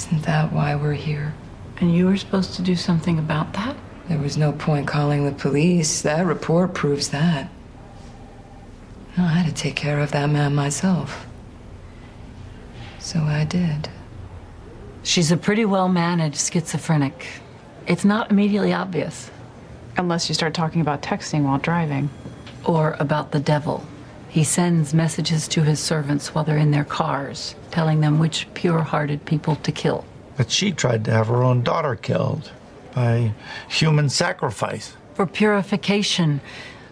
Isn't that why we're here? And you were supposed to do something about that? There was no point calling the police. That report proves that. No, I had to take care of that man myself. So I did. She's a pretty well-managed schizophrenic. It's not immediately obvious. Unless you start talking about texting while driving. Or about the devil. He sends messages to his servants while they're in their cars, telling them which pure-hearted people to kill. But she tried to have her own daughter killed by human sacrifice. For purification.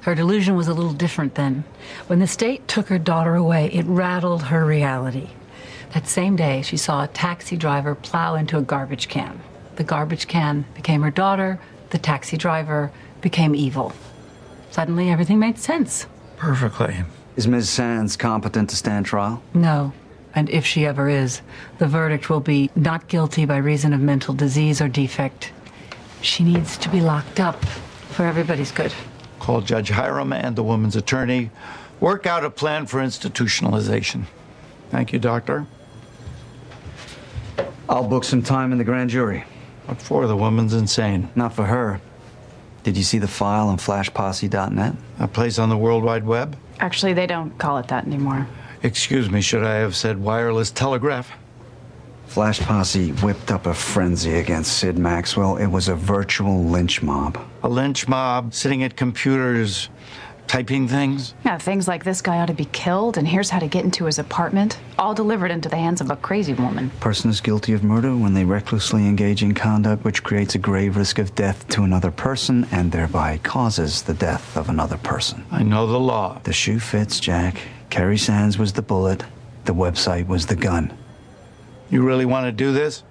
Her delusion was a little different then. When the state took her daughter away, it rattled her reality. That same day, she saw a taxi driver plow into a garbage can. The garbage can became her daughter. The taxi driver became evil. Suddenly, everything made sense. Perfectly. Is Ms. Sands competent to stand trial? No. And if she ever is, the verdict will be not guilty by reason of mental disease or defect. She needs to be locked up for everybody's good. Call Judge Hiram and the woman's attorney. Work out a plan for institutionalization. Thank you, Doctor. I'll book some time in the grand jury. What for? The woman's insane. Not for her. Did you see the file on flashposse.net? A place on the World Wide Web? Actually, they don't call it that anymore. Excuse me, should I have said wireless telegraph? Flash Posse whipped up a frenzy against Sid Maxwell. It was a virtual lynch mob. A lynch mob sitting at computers, typing things? Yeah, things like this guy ought to be killed, and here's how to get into his apartment. All delivered into the hands of a crazy woman. Person is guilty of murder when they recklessly engage in conduct which creates a grave risk of death to another person and thereby causes the death of another person. I know the law. The shoe fits, Jack. Carrie Sands was the bullet. The website was the gun. You really want to do this?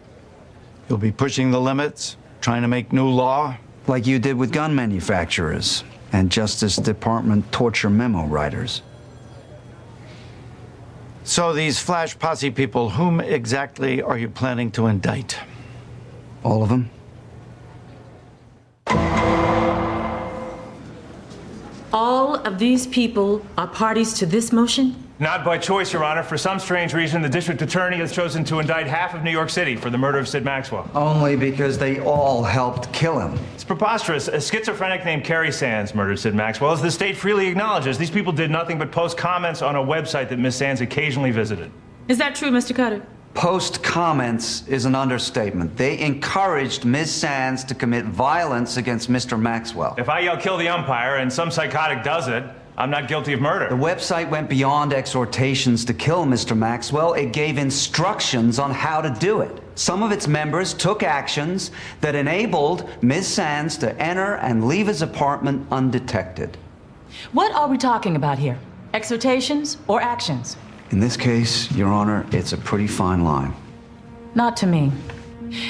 You'll be pushing the limits, trying to make new law? Like you did with gun manufacturers and Justice Department torture memo writers. So these Flash Posse people, whom exactly are you planning to indict? All of them? All of these people are parties to this motion? Not by choice, Your Honor. For some strange reason, the district attorney has chosen to indict half of New York City for the murder of Sid Maxwell. Only because they all helped kill him. It's preposterous. A schizophrenic named Carrie Sands murdered Sid Maxwell, as the state freely acknowledges. These people did nothing but post comments on a website that Miss Sands occasionally visited. Is that true, Mr. Cutter? Post comments is an understatement. They encouraged Ms. Sands to commit violence against Mr. Maxwell. If I yell kill the umpire and some psychotic does it, I'm not guilty of murder. The website went beyond exhortations to kill Mr. Maxwell. It gave instructions on how to do it. Some of its members took actions that enabled Ms. Sands to enter and leave his apartment undetected. What are we talking about here? Exhortations or actions? In this case, Your Honor, it's a pretty fine line. Not to me.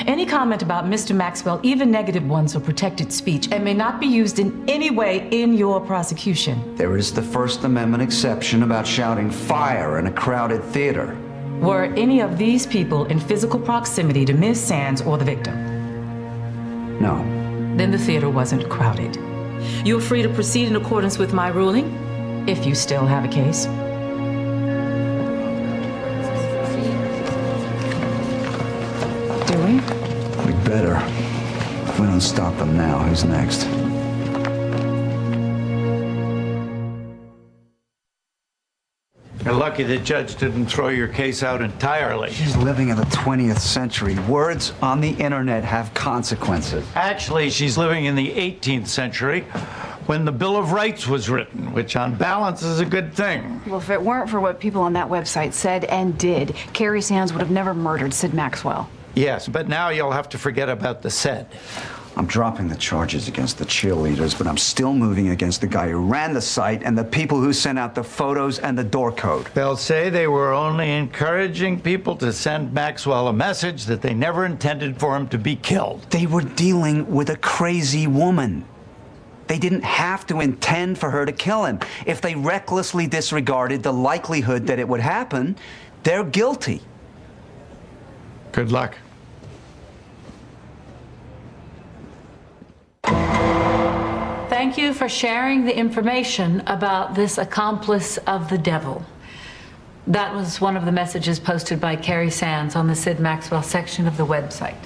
Any comment about Mr. Maxwell, even negative ones, are protected speech and may not be used in any way in your prosecution. There is the First Amendment exception about shouting fire in a crowded theater. Were any of these people in physical proximity to Ms. Sands or the victim? No. Then the theater wasn't crowded. You're free to proceed in accordance with my ruling, if you still have a case. Do we? We better. If we don't stop them now, who's next? You're lucky the judge didn't throw your case out entirely. She's living in the 20th century. Words on the internet have consequences. Actually, she's living in the 18th century when the Bill of Rights was written, which on balance is a good thing. Well, if it weren't for what people on that website said and did, Carrie Sands would have never murdered Sid Maxwell. Yes, but now you'll have to forget about the said. I'm dropping the charges against the cheerleaders, but I'm still moving against the guy who ran the site and the people who sent out the photos and the door code. They'll say they were only encouraging people to send Maxwell a message that they never intended for him to be killed. They were dealing with a crazy woman. They didn't have to intend for her to kill him. If they recklessly disregarded the likelihood that it would happen, they're guilty. Good luck. Thank you for sharing the information about this accomplice of the devil. That was one of the messages posted by Carrie Sands on the Sid Maxwell section of the website.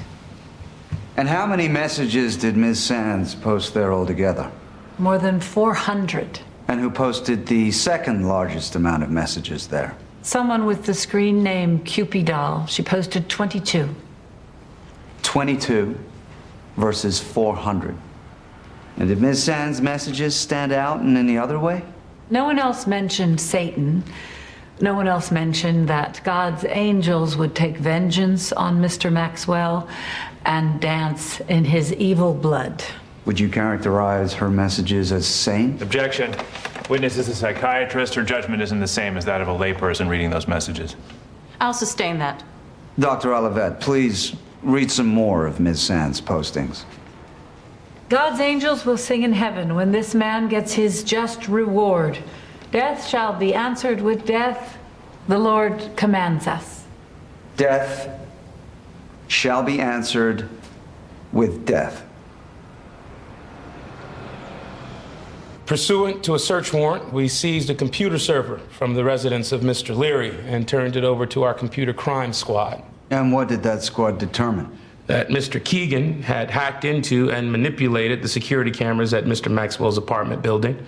And how many messages did Ms. Sands post there altogether? More than 400. And who posted the second largest amount of messages there? Someone with the screen name Cupid Doll. She posted 22. 22 versus 400. And did Ms. Sands' messages stand out in any other way? No one else mentioned Satan. No one else mentioned that God's angels would take vengeance on Mr. Maxwell and dance in his evil blood. Would you characterize her messages as sane? Objection. Witness is a psychiatrist. Her judgment isn't the same as that of a layperson reading those messages. I'll sustain that. Dr. Olivet, please read some more of Ms. Sands' postings. God's angels will sing in heaven when this man gets his just reward. Death shall be answered with death. The Lord commands us. Death shall be answered with death. Pursuant to a search warrant, we seized a computer server from the residence of Mr. Leary and turned it over to our computer crime squad. And what did that squad determine? That Mr. Keegan had hacked into and manipulated the security cameras at Mr. Maxwell's apartment building.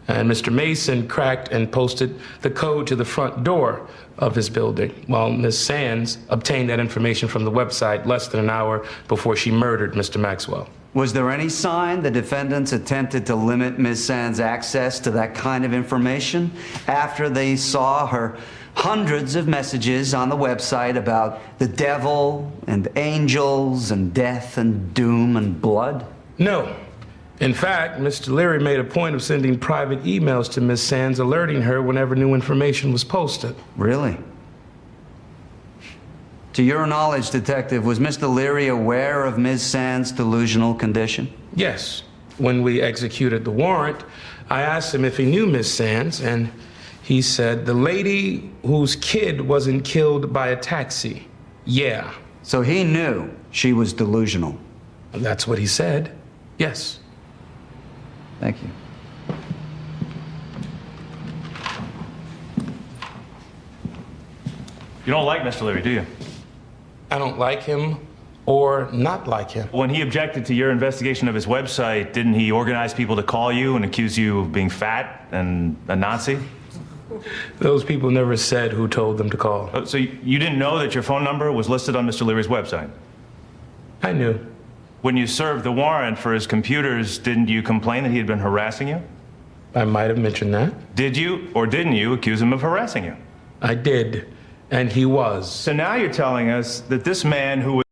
And Mr. Mason cracked and posted the code to the front door of his building, while Ms. Sands obtained that information from the website less than an hour before she murdered Mr. Maxwell. Was there any sign the defendants attempted to limit Ms. Sands' access to that kind of information after they saw her hundreds of messages on the website about the devil and angels and death and doom and blood? No. In fact, Mr. Leary made a point of sending private emails to Ms. Sands alerting her whenever new information was posted. Really? To your knowledge, Detective, was Mr. Leary aware of Ms. Sands' delusional condition? Yes. When we executed the warrant, I asked him if he knew Ms. Sands, and he said, the lady whose kid wasn't killed by a taxi. Yeah. So he knew she was delusional? That's what he said. Yes. Thank you. You don't like Mr. Leary, do you? I don't like him or not like him. When he objected to your investigation of his website, didn't he organize people to call you and accuse you of being fat and a Nazi? Those people never said who told them to call. So you didn't know that your phone number was listed on Mr. Leary's website? I knew. When you served the warrant for his computers, didn't you complain that he had been harassing you? I might have mentioned that. Did you or didn't you accuse him of harassing you? I did, and he was. So now you're telling us that this man who